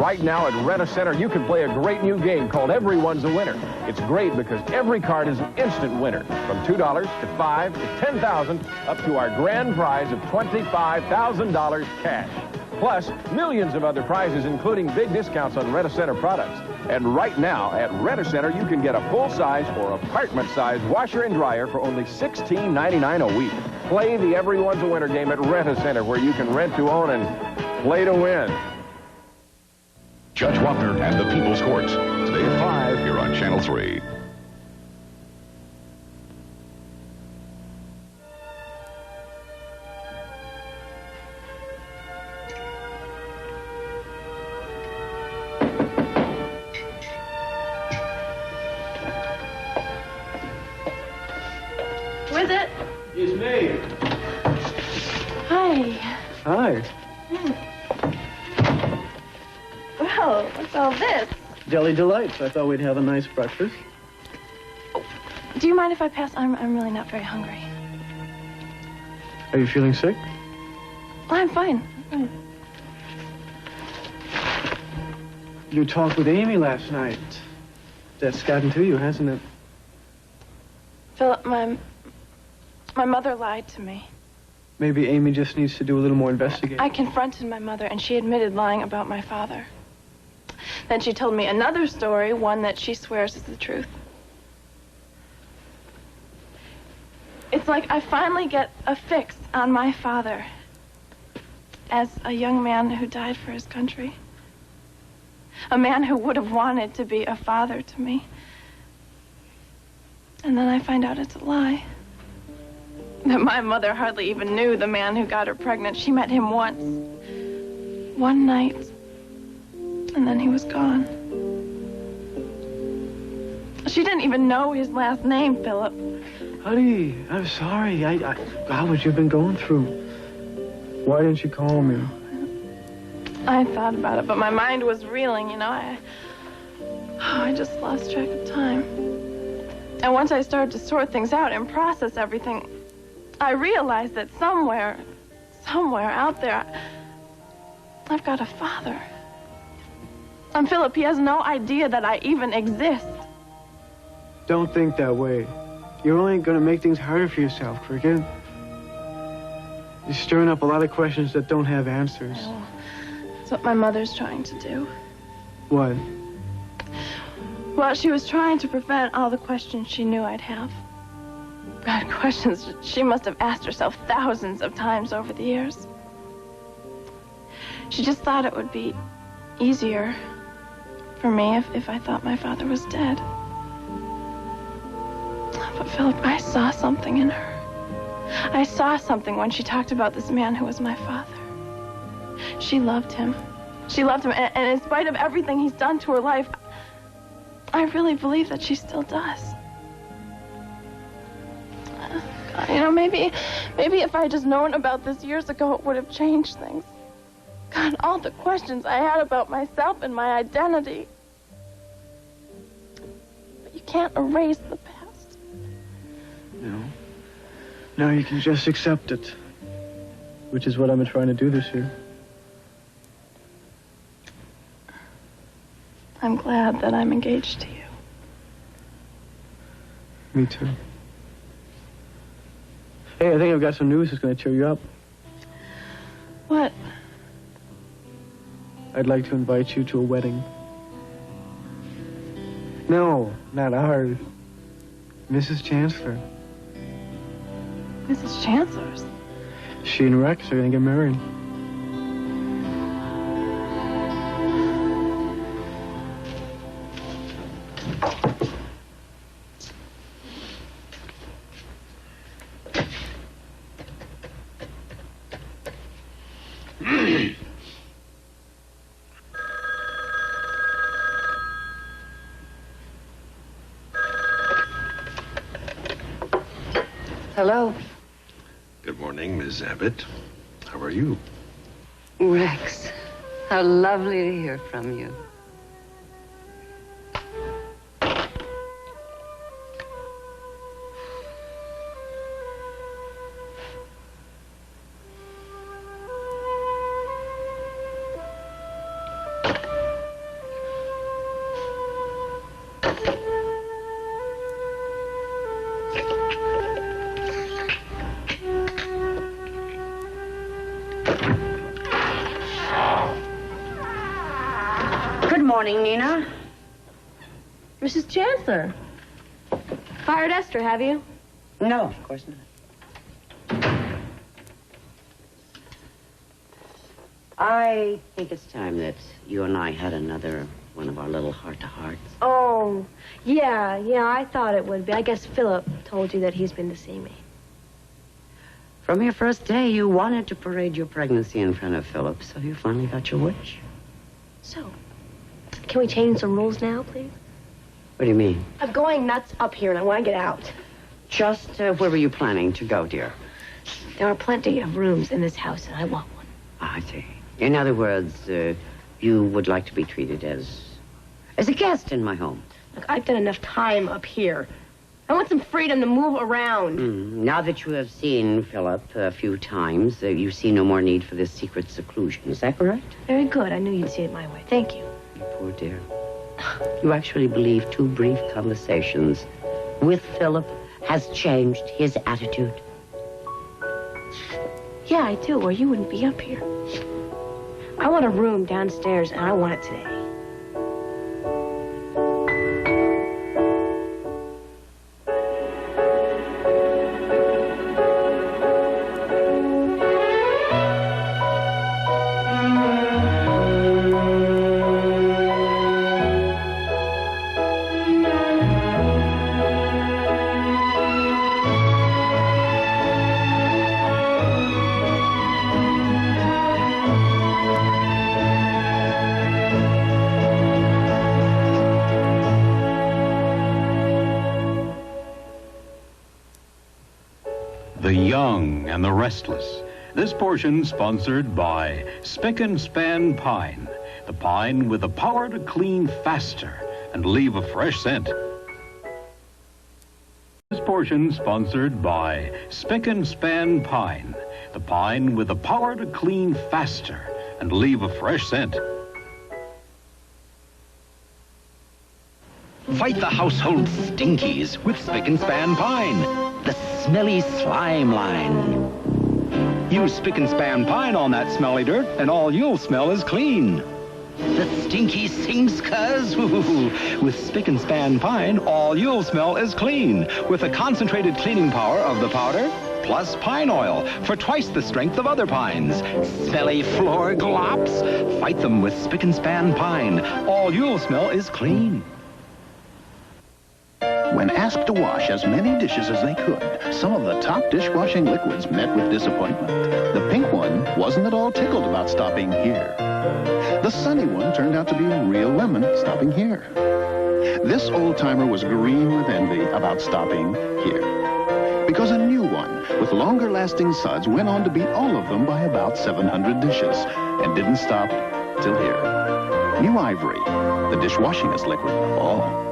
Right now at Rent-A-Center, you can play a great new game called Everyone's a Winner. It's great because every card is an instant winner, from $2 to $5 to $10,000, up to our grand prize of $25,000 cash. Plus, millions of other prizes, including big discounts on Rent-A-Center products. And right now, at Rent-A-Center, you can get a full-size or apartment-size washer and dryer for only $16.99 a week. Play the Everyone's a Winner game at Rent-A-Center, where you can rent to own and play to win. Judge Wapner and the People's Court. Today at 5 here on Channel 3. Who is it? It's me. Hi. Hi. Well, what's all this? Deli Delights. I thought we'd have a nice breakfast. Do you mind if I pass? I'm really not very hungry. Are you feeling sick? I'm fine. I'm fine. You talked with Amy last night. That's gotten to you, hasn't it? Philip, my mother lied to me. Maybe Amy just needs to do a little more investigating. I confronted my mother, and she admitted lying about my father. Then she told me another story, one that she swears is the truth. It's like I finally get a fix on my father as a young man who died for his country. A man who would have wanted to be a father to me. And then I find out it's a lie. That my mother hardly even knew the man who got her pregnant. She met him once. One night. And then he was gone. She didn't even know his last name, Philip. Honey, I'm sorry. God, what you've been going through. Why didn't you call me? I thought about it, but my mind was reeling, you know. I just lost track of time. And once I started to sort things out and process everything, I realized that somewhere out there, I've got a father. And Philip, he has no idea that I even exist. Don't think that way. You're only going to make things harder for yourself, Cricket. You're stirring up a lot of questions that don't have answers. Well, that's what my mother's trying to do. What? Well, she was trying to prevent all the questions she knew I'd have. God, questions she must have asked herself thousands of times over the years. She just thought it would be easier for me if I thought my father was dead. But Philip, I saw something in her. I saw something when she talked about this man who was my father. She loved him. She loved him, and in spite of everything he's done to her life, I really believe that she still does. You know, maybe if I had just known about this years ago, it would have changed things. God, all the questions I had about myself and my identity. But you can't erase the past. No. Now you can just accept it. Which is what I've been trying to do this year. I'm glad that I'm engaged to you. Me too. Hey, I think I've got some news that's going to cheer you up. What? I'd like to invite you to a wedding. No, not ours. Mrs. Chancellor. Mrs. Chancellor's? She and Rex are going to get married. Hello. Good morning, Miss Abbott. How are you? Rex, how lovely to hear from you. Good morning, Nina. Mrs. Chancellor. Fired Esther, have you? No, of course not. I think it's time that you and I had another one of our little heart-to-hearts. Oh, yeah, I thought it would be. I guess Philip told you that he's been to see me. From your first day, you wanted to parade your pregnancy in front of Philip, so you finally got your wish. So, can we change some rules now, please? What do you mean? I'm going nuts up here, and I want to get out. Just where were you planning to go, dear? There are plenty of rooms in this house, and I want one. I see. In other words, you would like to be treated as a guest in my home. Look, I've done enough time up here. I want some freedom to move around. Now that you have seen Philip a few times, you see no more need for this secret seclusion. Is that correct? Very good. I knew you'd see it my way. Thank you. You poor dear. You actually believe 2 brief conversations with Philip has changed his attitude? Yeah, I do, or you wouldn't be up here. I want a room downstairs, and I want it today. The young and the restless. This portion sponsored by Spic and Span Pine. The pine with the power to clean faster and leave a fresh scent. This portion sponsored by Spic and Span Pine. The pine with the power to clean faster and leave a fresh scent. Fight the household stinkies with Spic and Span Pine, the smelly slime line. Use Spic and Span Pine on that smelly dirt, and all you'll smell is clean. The stinky sinks, cuz. With Spic and Span Pine, all you'll smell is clean. With the concentrated cleaning power of the powder, plus pine oil for twice the strength of other pines. Smelly floor glops? Fight them with Spic and Span Pine. All you'll smell is clean. When asked to wash as many dishes as they could, some of the top dishwashing liquids met with disappointment. The pink one wasn't at all tickled about stopping here. The sunny one turned out to be a real lemon stopping here. This old-timer was green with envy about stopping here. Because a new one with longer-lasting suds went on to beat all of them by about 700 dishes and didn't stop till here. New Ivory, the dishwashingest liquid of all.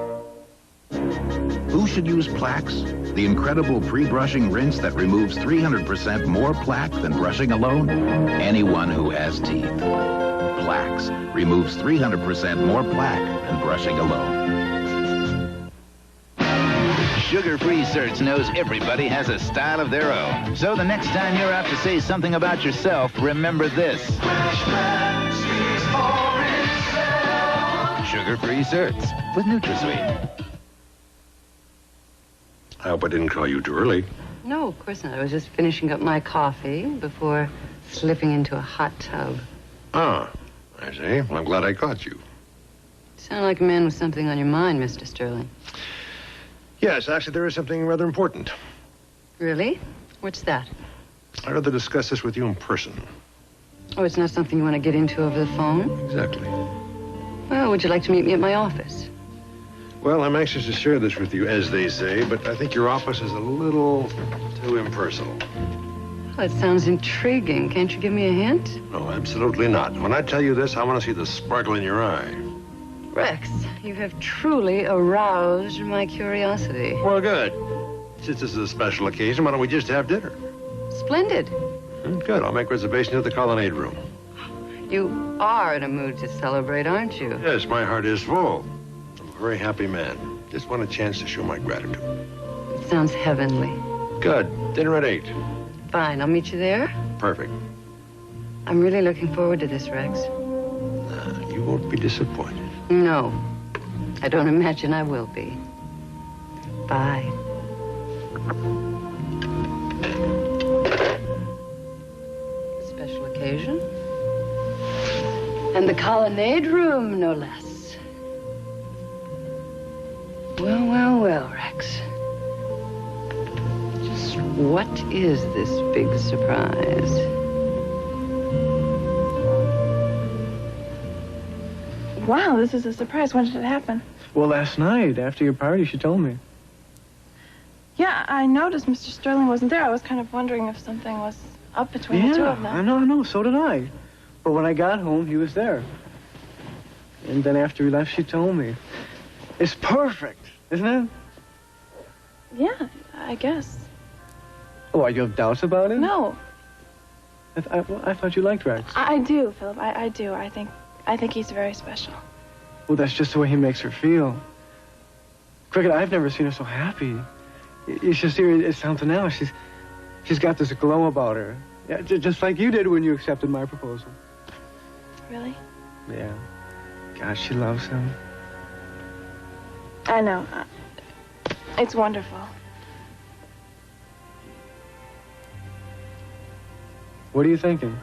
Who should use Plax? The incredible pre-brushing rinse that removes 300% more plaque than brushing alone? Anyone who has teeth. Plax removes 300% more plaque than brushing alone. Sugar-free Certs knows everybody has a style of their own. So the next time you're out to say something about yourself, remember this. Sugar-free Certs with NutraSweet. I hope I didn't call you too early. No, of course not. I was just finishing up my coffee before slipping into a hot tub. Ah, I see. Well, I'm glad I caught you. Sound like a man with something on your mind, Mr. Sterling. Yes, actually, there is something rather important. Really? What's that? I'd rather discuss this with you in person. Oh, it's not something you want to get into over the phone? Exactly. Well, would you like to meet me at my office? Well, I'm anxious to share this with you, as they say, but I think your office is a little too impersonal. Well, it sounds intriguing. Can't you give me a hint? No, absolutely not. When I tell you this, I want to see the sparkle in your eye. Rex, you have truly aroused my curiosity. Well, good. Since this is a special occasion, why don't we just have dinner? Splendid. Good. I'll make reservations at the Colonnade Room. You are in a mood to celebrate, aren't you? Yes, my heart is full. I'm a very happy man. Just want a chance to show my gratitude. It sounds heavenly. Good. Dinner at 8. Fine. I'll meet you there. Perfect. I'm really looking forward to this, Rex. You won't be disappointed. No, I don't imagine I will be. Bye. Special occasion. And the colonnade room, no less. Well, well, well, Rex. Just what is this big surprise? Wow, this is a surprise. When did it happen? Well, last night, after your party, she told me. Yeah, I noticed Mr. Sterling wasn't there. I was kind of wondering if something was up between the two of them. I know, so did I. But when I got home, he was there. And then after he left, she told me. It's perfect, isn't it? Yeah, I guess. Oh, you have doubts about it? No. I thought you liked Rex. I do, Philip. I do. I think he's very special. Well, that's just the way he makes her feel. Cricket, I've never seen her so happy. You should see her. It's something else. She's got this glow about her. Yeah, just like you did when you accepted my proposal. Really? Yeah. God, she loves him. I know. It's wonderful. What are you thinking?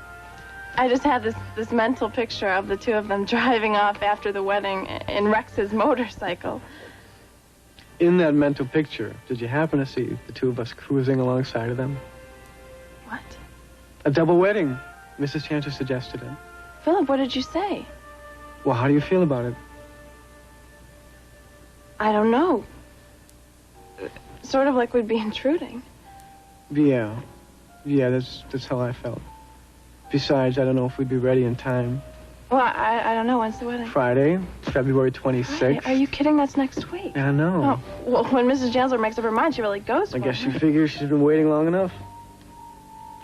I just had this mental picture of the two of them driving off after the wedding in Rex's motorcycle. In that mental picture, did you happen to see the two of us cruising alongside of them? What? A double wedding. Mrs. Chancer suggested it. Philip, what did you say? Well, how do you feel about it? I don't know. Sort of like we'd be intruding. Yeah, that's how I felt. Besides, I don't know if we'd be ready in time. Well, I don't know. When's the wedding? Friday, February 26th. Friday? Are you kidding? That's next week. Yeah, I know. Oh, well, when Mrs. Chancellor makes up her mind, she really goes for it. I guess she figures she's been waiting long enough.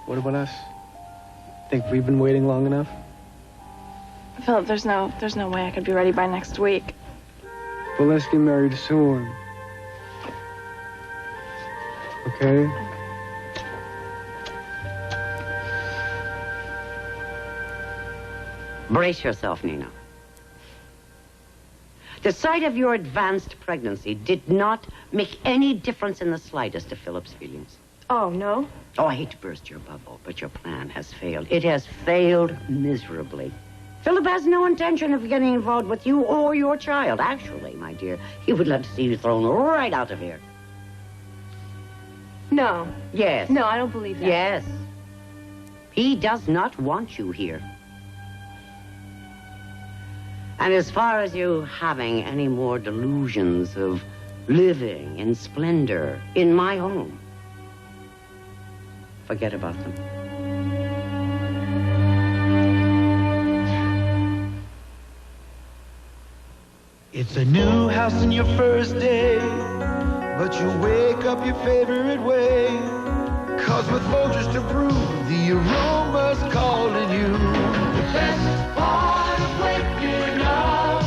What about us? Think we've been waiting long enough? Philip, there's no way I could be ready by next week. Well, let's get married soon. Okay? Brace yourself, Nina. The sight of your advanced pregnancy did not make any difference in the slightest to Philip's feelings. Oh, no? Oh, I hate to burst your bubble, but your plan has failed. It has failed miserably. Philip has no intention of getting involved with you or your child. Actually, my dear, he would love to see you thrown right out of here. No. Yes. No, I don't believe that. Yes. He does not want you here. And as far as you having any more delusions of living in splendor in my home, forget about them. It's a new house in your first day, but you wake up your favorite way. 'Cause with Folgers to brew, the aroma's calling you. The best part of waking up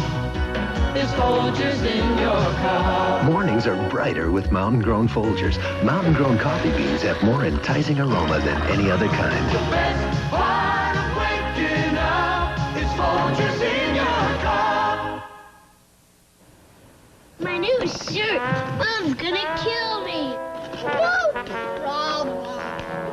is Folgers in your cup. Mornings are brighter with mountain-grown Folgers. Mountain-grown coffee beans have more enticing aroma than any other kind. The best part of waking up is Folgers in your cup. My new shirt. Mom's gonna kill me. No problem.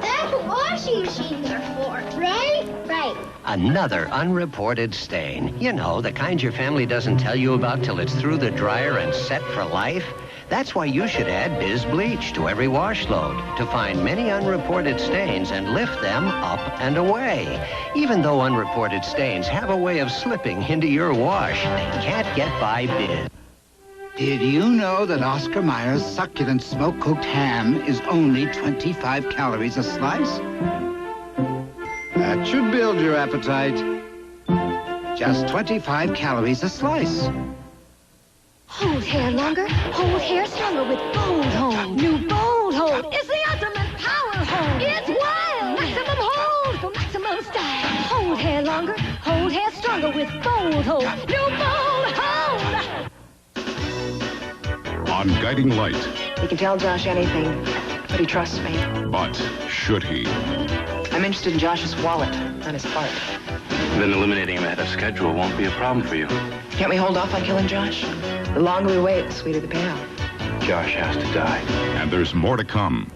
That's what washing machines are for, right? Right. Another unreported stain. You know, the kind your family doesn't tell you about till it's through the dryer and set for life. That's why you should add Biz Bleach to every wash load to find many unreported stains and lift them up and away. Even though unreported stains have a way of slipping into your wash, they can't get by Biz. Did you know that Oscar Mayer's succulent smoke-cooked ham is only 25 calories a slice? That should build your appetite. Just 25 calories a slice. Hold hair longer, hold hair stronger with Bold Hold. New Bold Hold is the ultimate power hold. It's wild! Maximum hold for maximum style. Hold hair longer, hold hair stronger with Bold Hold. New Bold Hold! On Guiding Light. He can tell Josh anything, but he trusts me. But should he? I'm interested in Josh's wallet, not his heart. Then eliminating him ahead of schedule won't be a problem for you. Can't we hold off on killing Josh? The longer we wait, the sweeter the payout. Josh has to die. And there's more to come.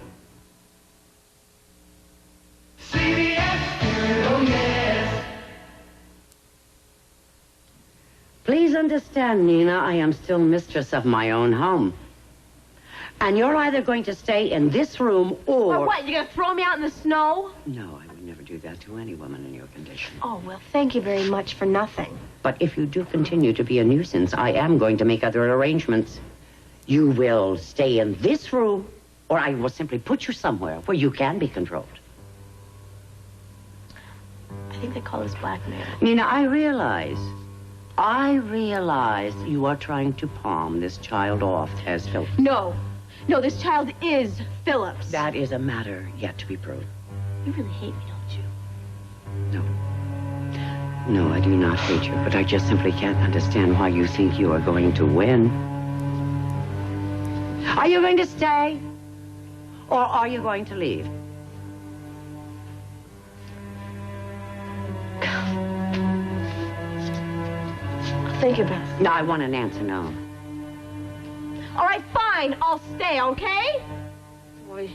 Please understand, Nina, I am still mistress of my own home. And you're either going to stay in this room Or what, you're gonna throw me out in the snow? No, I would never do that to any woman in your condition. Oh, well, thank you very much for nothing. But if you do continue to be a nuisance, I am going to make other arrangements. You will stay in this room, or I will simply put you somewhere where you can be controlled. I think they call this blackmail. Nina, I realize you are trying to palm this child off as Philip. No, this child is Philip's. That is a matter yet to be proved. You really hate me, don't you? No, I do not hate you, but I just simply can't understand why you think you are going to win. Are you going to stay? Or are you going to leave? Think about it. No, I want an answer now. All right, fine. I'll stay, okay? Boy,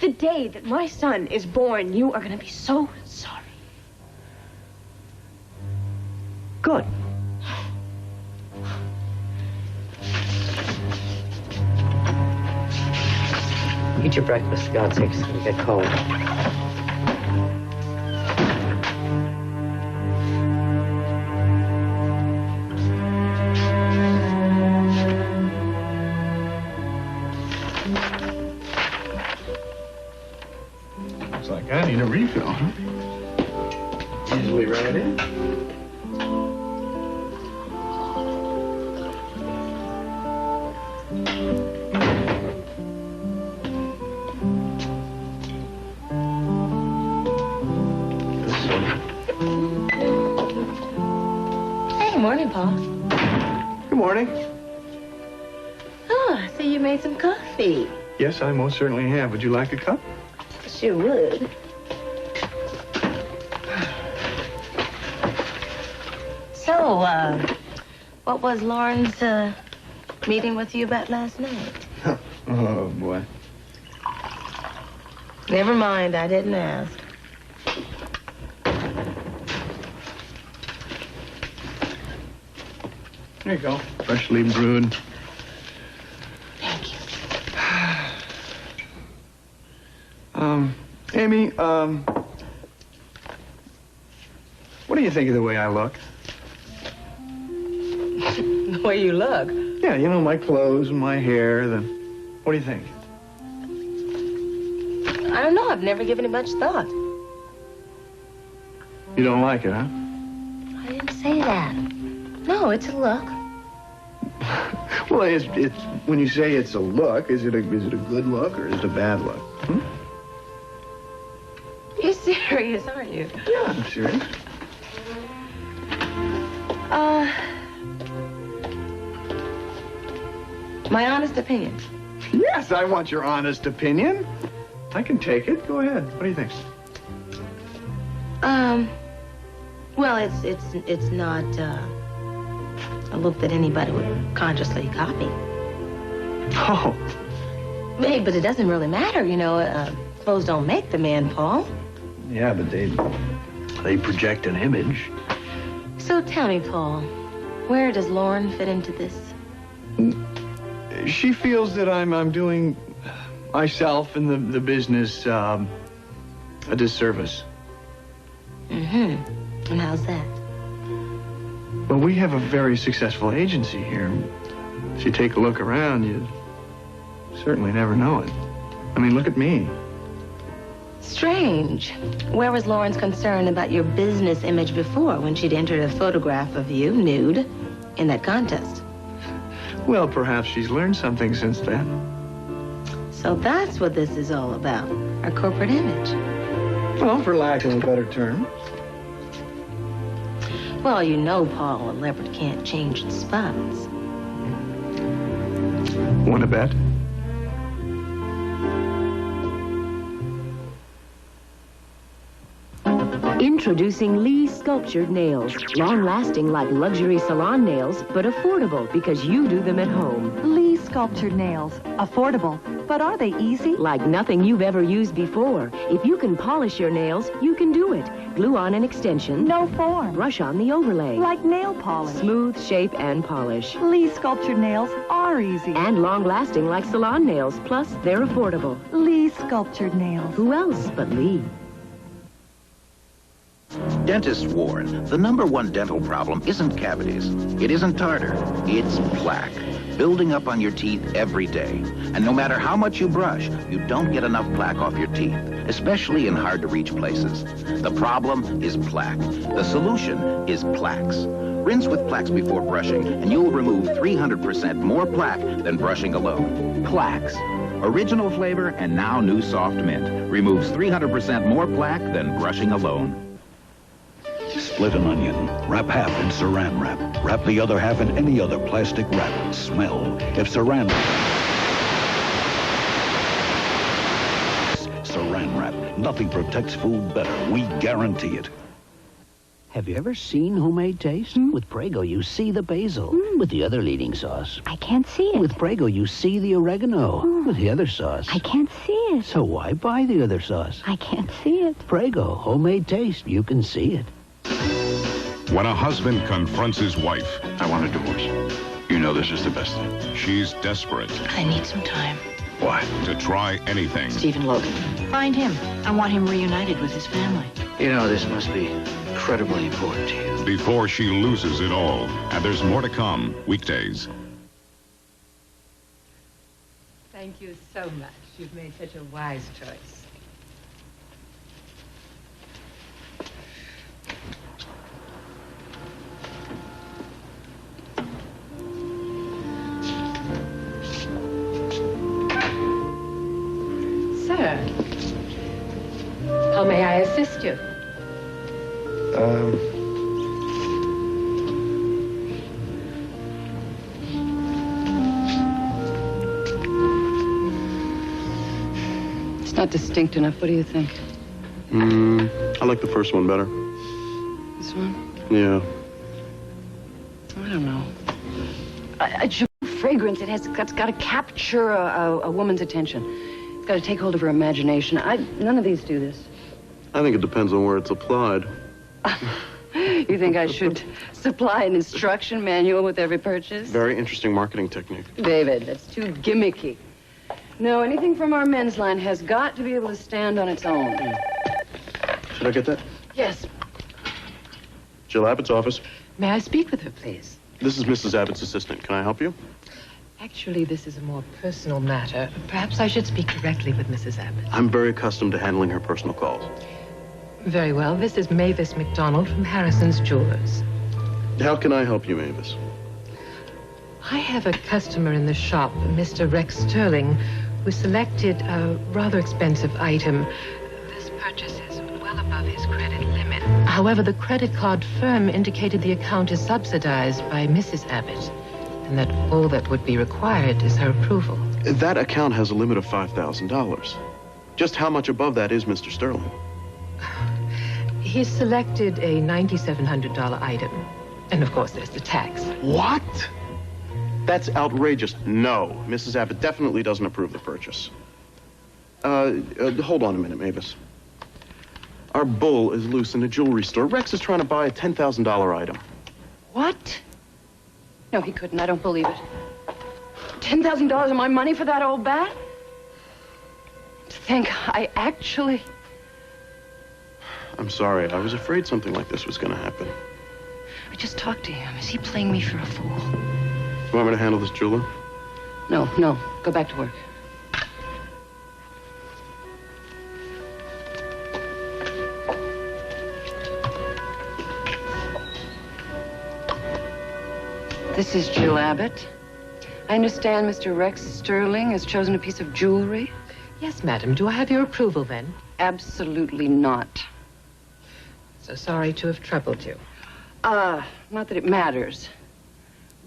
the day that my son is born, you are going to be so sorry. Good. Eat your breakfast, for God's sake. It's going to get cold. Looks like I need a refill, huh? Easily right in. Hey, morning, Paul. Good morning. Oh, I see you made some coffee. Yes, I most certainly have. Would you like a cup? Sure would. So, what was Lauren's, meeting with you about last night? Oh, boy. Never mind, I didn't ask. There you go. Freshly brewed. Thank you. Amy, what do you think of the way I look? The way you look? Yeah, you know, my clothes and my hair, what do you think? I don't know. I've never given it much thought. You don't like it, huh? I didn't say that. No, it's a look. Well, it's when you say it's a look, is it a good look or is it a bad look? Hmm? You're serious, aren't you? Yeah, I'm serious. My honest opinion. Yes, I want your honest opinion. I can take it. Go ahead. What do you think? Well, it's not a look that anybody would consciously copy. Oh. Hey, but it doesn't really matter, you know. Clothes don't make the man, Paul. Yeah, but they project an image. So tell me, Paul, where does Lauren fit into this? She feels that I'm doing myself and the business a disservice. Mm-hmm. And how's that? Well, we have a very successful agency here. If you take a look around, you certainly never know it. I mean, look at me. Strange. Where was Lauren's concern about your business image before when she'd entered a photograph of you, nude, in that contest? Well, perhaps she's learned something since then. So that's what this is all about, our corporate image. Well, for lack of a better term. Well, you know, Paul, a leopard can't change its spots. Want to bet? Introducing Lee Sculptured Nails. Long-lasting like luxury salon nails, but affordable because you do them at home. Lee Sculptured Nails. Affordable. But are they easy? Like nothing you've ever used before. If you can polish your nails, you can do it. Glue on an extension. No form. Brush on the overlay. Like nail polish. Smooth shape and polish. Lee Sculptured Nails are easy. And long-lasting like salon nails. Plus, they're affordable. Lee Sculptured Nails. Who else but Lee? Dentists warn, the #1 dental problem isn't cavities. It isn't tartar. It's plaque, building up on your teeth every day. And no matter how much you brush, you don't get enough plaque off your teeth, especially in hard-to-reach places. The problem is plaque. The solution is Plax. Rinse with Plax before brushing, and you'll remove 300% more plaque than brushing alone. Plax. Original flavor and now new soft mint. Removes 300% more plaque than brushing alone. Split an onion. Wrap half in Saran Wrap. Wrap the other half in any other plastic wrap. Smell. If Saran Wrap. Nothing protects food better. We guarantee it. Have you ever seen homemade taste? With Prego, you see the basil. With the other leading sauce. I can't see it. With Prego, you see the oregano. With the other sauce. I can't see it. So why buy the other sauce? I can't see it. Prego, homemade taste. You can see it. When a husband confronts his wife, I want a divorce. You know this is the best thing. She's desperate. I need some time. Why? To try anything. Stephen Logan. Find him. I want him reunited with his family. You know, this must be incredibly important to you. Before she loses it all. And there's more to come. Weekdays. Thank you so much. You've made such a wise choice. Sir, how may I assist you? It's not distinct enough. What do you think? I like the first one better. This one? Yeah. I don't know. A fragrance. It's got to capture a woman's attention. It's got to take hold of her imagination. None of these do this. I think it depends on where it's applied. You think I should supply an instruction manual with every purchase? Very interesting marketing technique. David, that's too gimmicky. No, anything from our men's line has got to be able to stand on its own. Should I get that? Yes. Jill Abbott's office. May I speak with her, please? This is Mrs. Abbott's assistant. Can I help you? Actually, this is a more personal matter. Perhaps I should speak directly with Mrs. Abbott. I'm very accustomed to handling her personal calls. Very well. This is Mavis McDonald from Harrison's Jewelers. How can I help you, Mavis? I have a customer in the shop, Mr. Rex Sterling, who selected a rather expensive item. This purchase is well above his credit limit. However, the credit card firm indicated the account is subsidized by Mrs. Abbott, and that all that would be required is her approval. That account has a limit of $5,000. Just how much above that is Mr. Sterling? He selected a $9,700 item. And of course, there's the tax. What? That's outrageous. No, Mrs. Abbott definitely doesn't approve the purchase. Hold on a minute, Mavis. Our bull is loose in a jewelry store. Rex is trying to buy a $10,000 item. What? No, he couldn't. I don't believe it. $10,000 of my money for that old bat? To think I actually... I'm sorry. I was afraid something like this was going to happen. I just talked to him. Is he playing me for a fool? You want me to handle this jeweler? No. Go back to work. This is Jill Abbott. I understand Mr. Rex Sterling has chosen a piece of jewelry. Yes, madam. Do I have your approval, then? Absolutely not. So sorry to have troubled you. Not that it matters.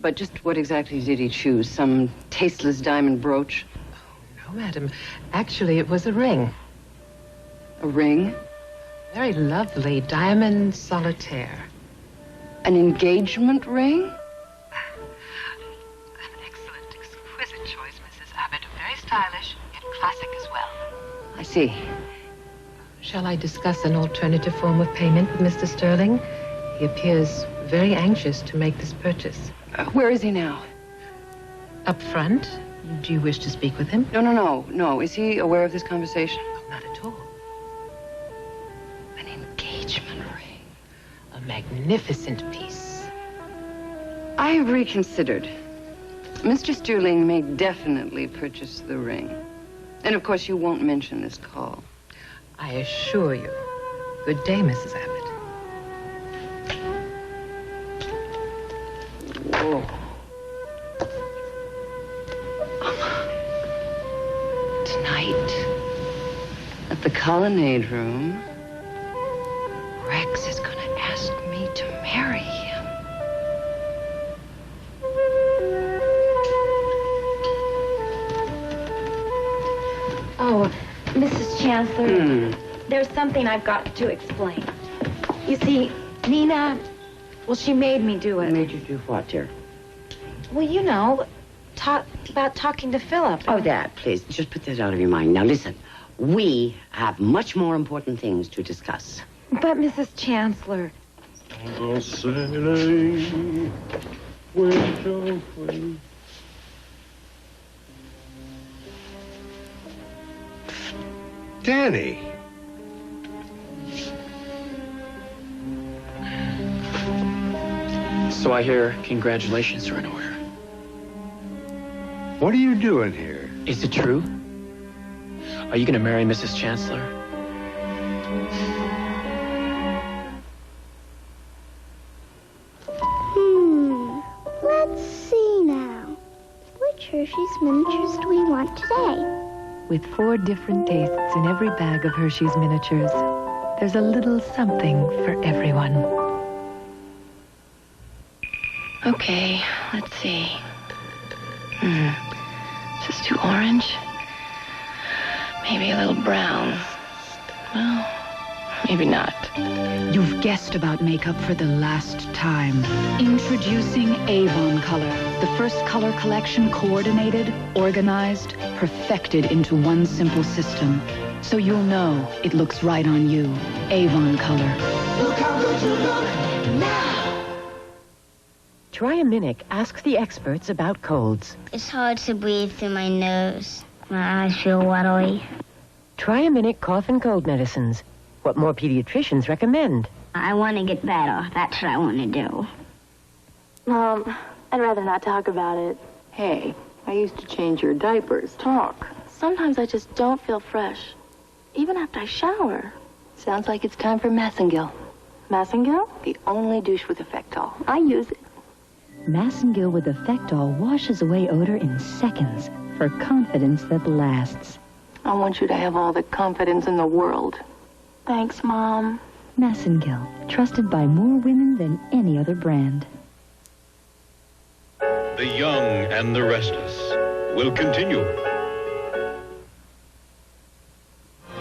But just what exactly did he choose? Some tasteless diamond brooch? Oh, no, madam. Actually, it was a ring. A ring? Very lovely diamond solitaire. An engagement ring? Exquisite choice, Mrs. Abbott. Very stylish, yet classic as well. I see. Shall I discuss an alternative form of payment with Mr. Sterling? He appears very anxious to make this purchase. Where is he now? Up front? Do you wish to speak with him? No. Is he aware of this conversation? Oh, not at all. An engagement ring. A magnificent piece. I have reconsidered. Mr. Sterling may definitely purchase the ring. And of course, you won't mention this call. I assure you. Good day, Mrs. Abbott. Whoa. Tonight, at the Colonnade Room, Rex is going to ask me to marry him. Oh, Mrs. Chancellor, there's something I've got to explain. You see, Nina, well, she made me do it. Made you do what, dear? Well, you know, talking to Philip. Oh, that, please. Just put that out of your mind. Now, listen. We have much more important things to discuss. But, Mrs. Chancellor... Danny. So I hear congratulations are in order. What are you doing here? Is it true? Are you going to marry Mrs. Chancellor? Let's see now. Which Hershey's miniatures do we want today? With 4 different tastes in every bag of Hershey's miniatures, there's a little something for everyone. Okay, let's see. Just too orange? Maybe a little brown. Well, maybe not. You've guessed about makeup for the last time. Introducing Avon Color, the first color collection coordinated, organized, perfected into one simple system. So you'll know it looks right on you. Avon Color. Look how good you look now. Triaminic asks the experts about colds. It's hard to breathe through my nose. My eyes feel watery. Triaminic cough and cold medicines. What more pediatricians recommend. I want to get better. That's what I want to do. Mom, I'd rather not talk about it. Hey, I used to change your diapers. Talk. Sometimes I just don't feel fresh, even after I shower. Sounds like it's time for Massengill. Massengill? The only douche with Effectol. I use it. Massengill with Effectol washes away odor in seconds for confidence that lasts. I want you to have all the confidence in the world. Thanks, Mom. Massengill, trusted by more women than any other brand. The Young and the Restless will continue.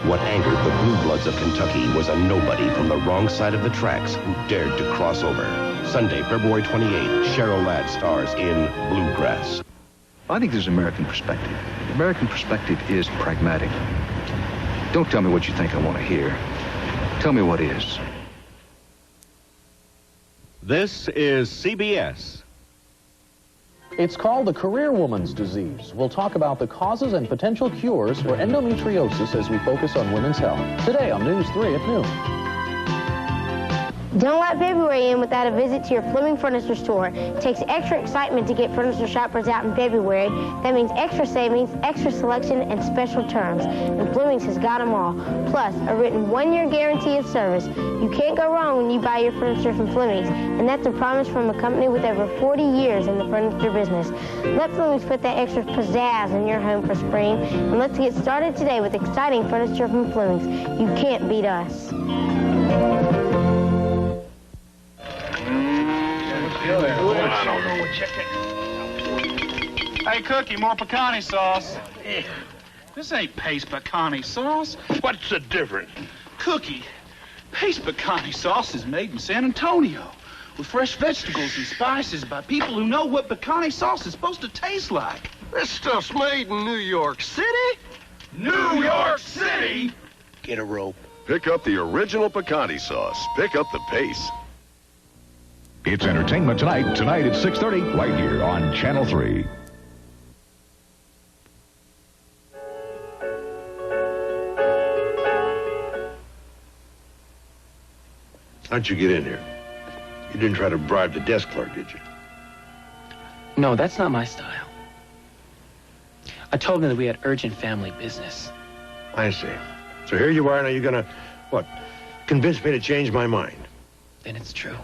What angered the Blue Bloods of Kentucky was a nobody from the wrong side of the tracks who dared to cross over. Sunday, February 28th, Cheryl Ladd stars in Bluegrass. I think there's an American perspective. The American perspective is pragmatic. Don't tell me what you think I want to hear. Tell me what is. This is CBS. It's called the career woman's disease. We'll talk about the causes and potential cures for endometriosis as we focus on women's health. Today on News 3 at noon. Don't let February in without a visit to your Fleming Furniture store. It takes extra excitement to get furniture shoppers out in February. That means extra savings, extra selection, and special terms. And Fleming's has got them all. Plus, a written 1-year guarantee of service. You can't go wrong when you buy your furniture from Fleming's. And that's a promise from a company with over 40 years in the furniture business. Let Fleming's put that extra pizzazz in your home for spring. And let's get started today with exciting furniture from Fleming's. You can't beat us. Hey, Cookie, more picante sauce. This ain't paste picante sauce. What's the difference? Cookie, Pace Picante sauce is made in San Antonio with fresh vegetables and spices by people who know what picante sauce is supposed to taste like. This stuff's made in New York City? New York City? Get a rope. Pick up the original Picante sauce. Pick up the pace. It's entertainment tonight. Tonight at 6:30, right here on Channel 3. How'd you get in here? You didn't try to bribe the desk clerk, did you? No, that's not my style. I told him that we had urgent family business. I see. So here you are, now you're gonna, what, convince me to change my mind? Then it's true.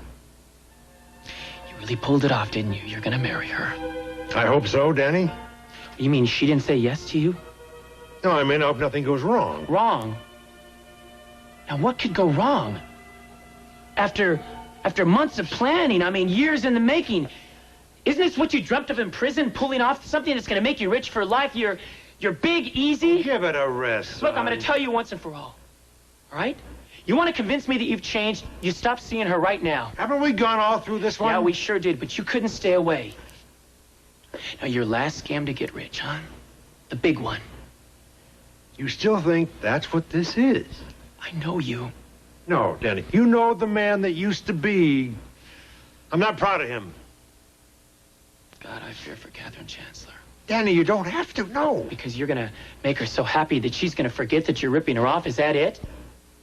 You really pulled it off, didn't you? You're gonna marry her. I hope so, Danny. You mean she didn't say yes to you? No, I mean, I hope nothing goes wrong. Wrong? Now, what could go wrong? After months of planning, I mean, years in the making, isn't this what you dreamt of in prison, pulling off something that's going to make you rich for life? Your big, easy? Give it a rest, son. Look, I'm going to tell you once and for all right? You want to convince me that you've changed? You stop seeing her right now. Haven't we gone all through this one? Yeah, we sure did, but you couldn't stay away. Now, your last scam to get rich, huh? The big one. You still think that's what this is? I know you. No, Danny, you know the man that used to be. I'm not proud of him. God, I fear for Catherine Chancellor. Danny, you don't have to, no. Because you're gonna make her so happy that she's gonna forget that you're ripping her off, is that it?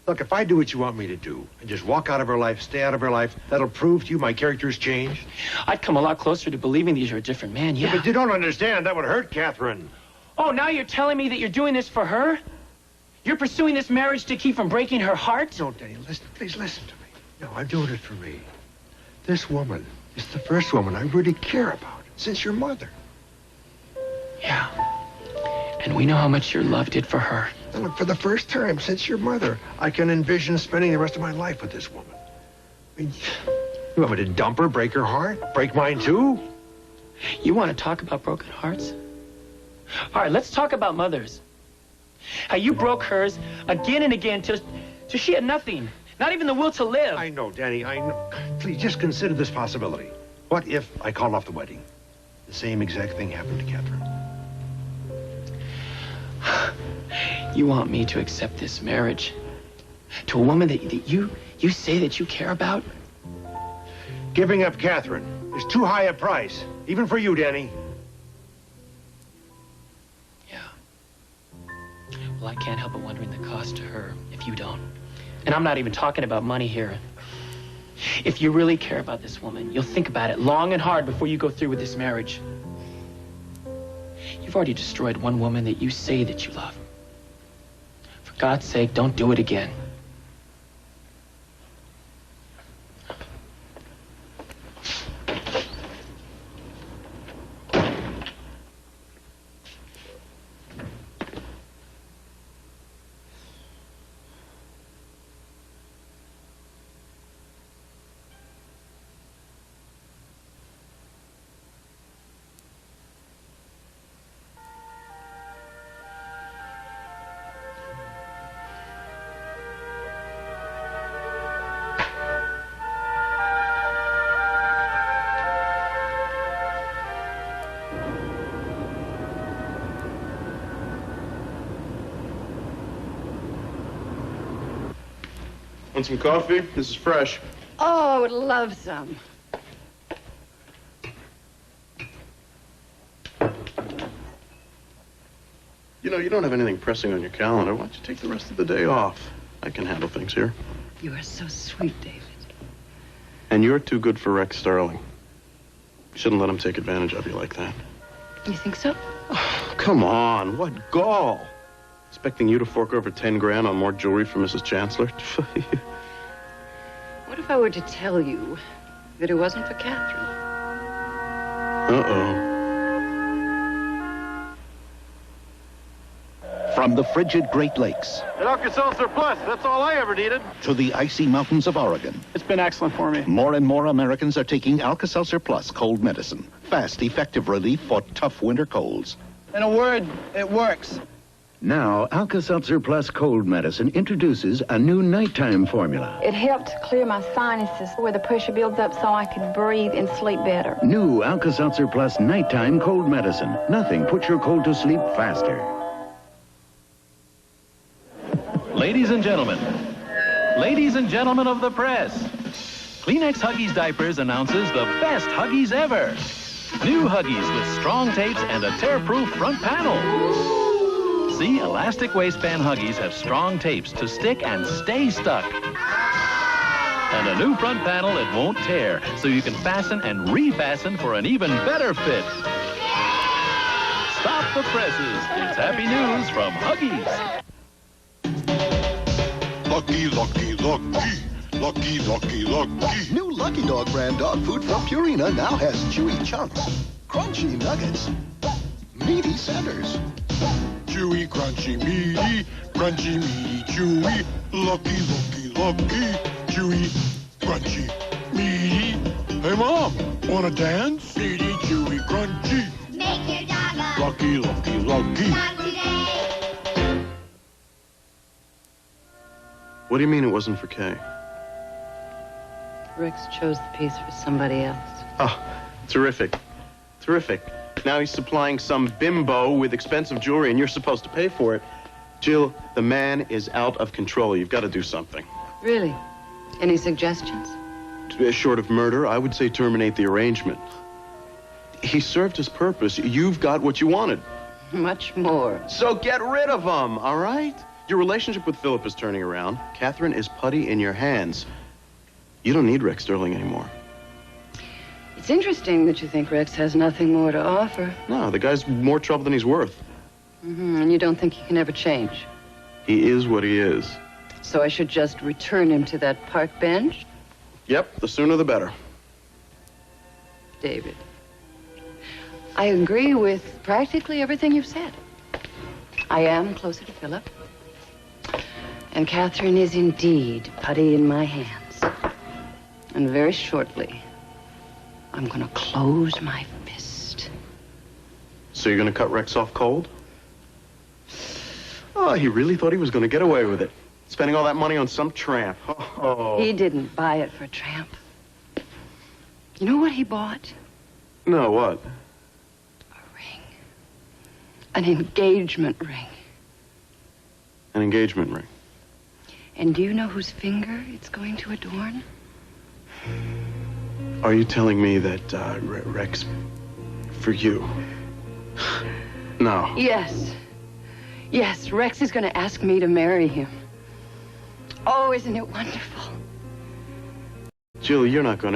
Look, if I do what you want me to do, and just walk out of her life, stay out of her life, that'll prove to you my character's changed. I'd come a lot closer to believing that you're a different man, yeah. But you don't understand, that would hurt Catherine. Oh, now you're telling me that you're doing this for her? You're pursuing this marriage to keep from breaking her heart? No, Danny, listen, please listen to me. No, I'm doing it for me. This woman is the first woman I really care about since your mother. Yeah. And we know how much your love did for her. And look, for the first time since your mother, I can envision spending the rest of my life with this woman. I mean, you want me to dump her, break her heart, break mine too? You want to talk about broken hearts? All right, let's talk about mothers. How you broke hers again and again till she had nothing. Not even the will to live. I know, Danny, I know. Please, just consider this possibility. What if I called off the wedding? The same exact thing happened to Catherine. You want me to accept this marriage to a woman that you say that you care about? Giving up Catherine is too high a price, even for you, Danny. Well, I can't help but wondering the cost to her if you don't. And I'm not even talking about money here. If you really care about this woman, you'll think about it long and hard before you go through with this marriage. You've already destroyed one woman that you say that you love. For God's sake, don't do it again. Want some coffee? This is fresh. Oh, I would love some. You know, you don't have anything pressing on your calendar. Why don't you take the rest of the day off? I can handle things here. You are so sweet, David. And you're too good for Rex Sterling. You shouldn't let him take advantage of you like that. You think so? Oh, come on, what gall. Expecting you to fork over 10 grand on more jewelry for Mrs. Chancellor? What if I were to tell you that it wasn't for Catherine? Uh-oh. From the frigid Great Lakes An Alka-Seltzer Plus, that's all I ever needed. to the icy mountains of Oregon, It's been excellent for me. more and more Americans are taking Alka-Seltzer Plus cold medicine. Fast, effective relief for tough winter colds. In a word, it works. Now, Alka-Seltzer Plus Cold Medicine introduces a new nighttime formula. It helped clear my sinuses where the pressure builds up so I can breathe and sleep better. New Alka-Seltzer Plus Nighttime Cold Medicine. Nothing puts your cold to sleep faster. Ladies and gentlemen of the press, Kleenex Huggies Diapers announces the best Huggies ever. New Huggies with strong tapes and a tear-proof front panel. See, elastic waistband Huggies have strong tapes to stick and stay stuck. And a new front panel that won't tear, so you can fasten and refasten for an even better fit. Stop the presses. It's happy news from Huggies. Lucky, lucky, lucky. Lucky, lucky, lucky. New Lucky Dog brand dog food from Purina now has chewy chunks, crunchy nuggets, meaty centers. Chewy, crunchy, meaty, chewy. Lucky, lucky, lucky. Chewy, crunchy, meaty. Hey, Mom, wanna dance? Meaty, chewy, crunchy. Make your dog up. Lucky, lucky, lucky. Not today. What do you mean it wasn't for Kay? Rex chose the piece for somebody else. Oh, terrific. Terrific. Now he's supplying some bimbo with expensive jewelry, and you're supposed to pay for it. Jill, the man is out of control. You've got to do something. Really? Any suggestions? Short of murder, I would say terminate the arrangement. He served his purpose. You've got what you wanted. Much more. So get rid of him, all right? Your relationship with Philip is turning around. Catherine is putty in your hands. You don't need Rex Sterling anymore. It's interesting that you think Rex has nothing more to offer. No, the guy's more trouble than he's worth. And you don't think he can ever change? He is what he is. So I should just return him to that park bench? Yep, the sooner the better. David, I agree with practically everything you've said. I am closer to Philip. And Catherine is indeed putty in my hands. And very shortly, I'm going to close my fist. So you're going to cut Rex off cold? Oh, he really thought he was going to get away with it. Spending all that money on some tramp. Oh. He didn't buy it for a tramp. You know what he bought? No, what? An engagement ring. An engagement ring. And do you know whose finger it's going to adorn? Are you telling me that Rex, for you? No. Yes. Yes, Rex is going to ask me to marry him. Oh, isn't it wonderful? Jill, you're not going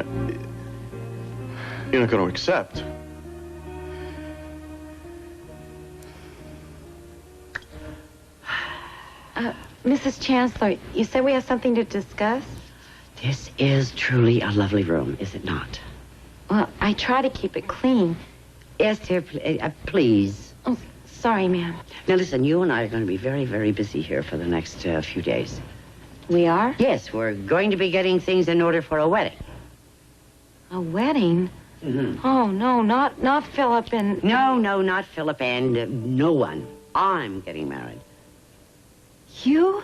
to accept. Mrs. Chancellor, you said we have something to discuss? This is truly a lovely room, is it not? Well, I try to keep it clean. Yes, dear, please. Oh, sorry, ma'am. Now, listen, you and I are going to be very, very busy here for the next few days. We are? Yes, we're going to be getting things in order for a wedding. A wedding? Mm-hmm. Oh, no, not Philip and... No, not Philip and no one. I'm getting married. You?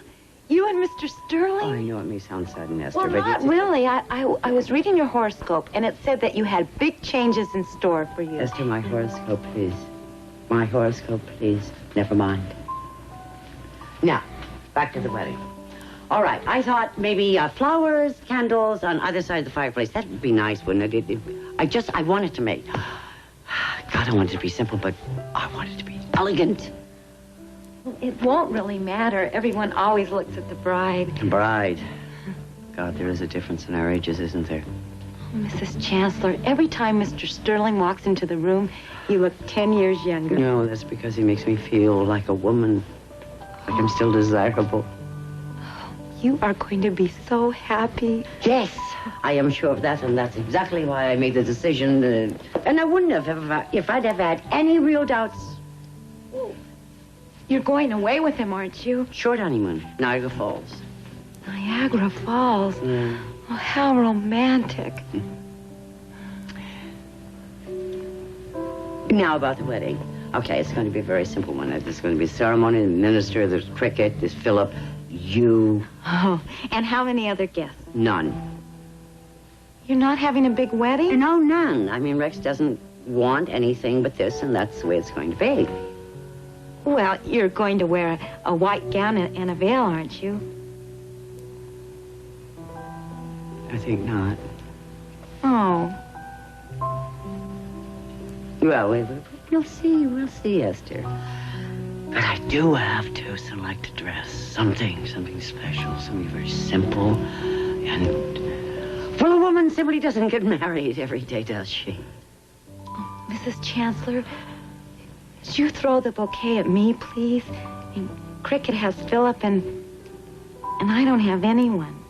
You and Mr. Sterling? Oh, I know it may sound sudden, Esther, Well, but not really. I was reading your horoscope, and it said that you had big changes in store for you. Esther, my horoscope, please. My horoscope, please. Never mind. Now, back to the wedding. All right, I thought maybe flowers, candles on either side of the fireplace. That would be nice, wouldn't it? I wanted to make... God, I want it to be simple, but I want it to be elegant. Well, it won't really matter. Everyone always looks at the bride. The bride. God, there is a difference in our ages, isn't there? Oh, Mrs. Chancellor, every time Mr. Sterling walks into the room, you look 10 years younger. No, that's because he makes me feel like a woman. Like I'm still desirable. You are going to be so happy. Yes, I am sure of that, and that's exactly why I made the decision. And I wouldn't have if I'd have had any real doubts. You're going away with him, aren't you? Short honeymoon, Niagara Falls. Niagara Falls? Yeah. Oh, how romantic. Now about the wedding. Okay, it's going to be a very simple one. There's going to be a ceremony, the minister, there's Cricket, there's Philip, you. Oh, and how many other guests? None. You're not having a big wedding? No, none. I mean, Rex doesn't want anything but this, and that's the way it's going to be. Well, you're going to wear a white gown and a veil, aren't you? I think not. Oh. Well, we'll see, Esther. But I do have to select a dress. Something special, something very simple. And, well, a woman simply doesn't get married every day, does she? Oh, Mrs. Chancellor, would you throw the bouquet at me, please? I mean, Cricket has Philip, and I don't have anyone.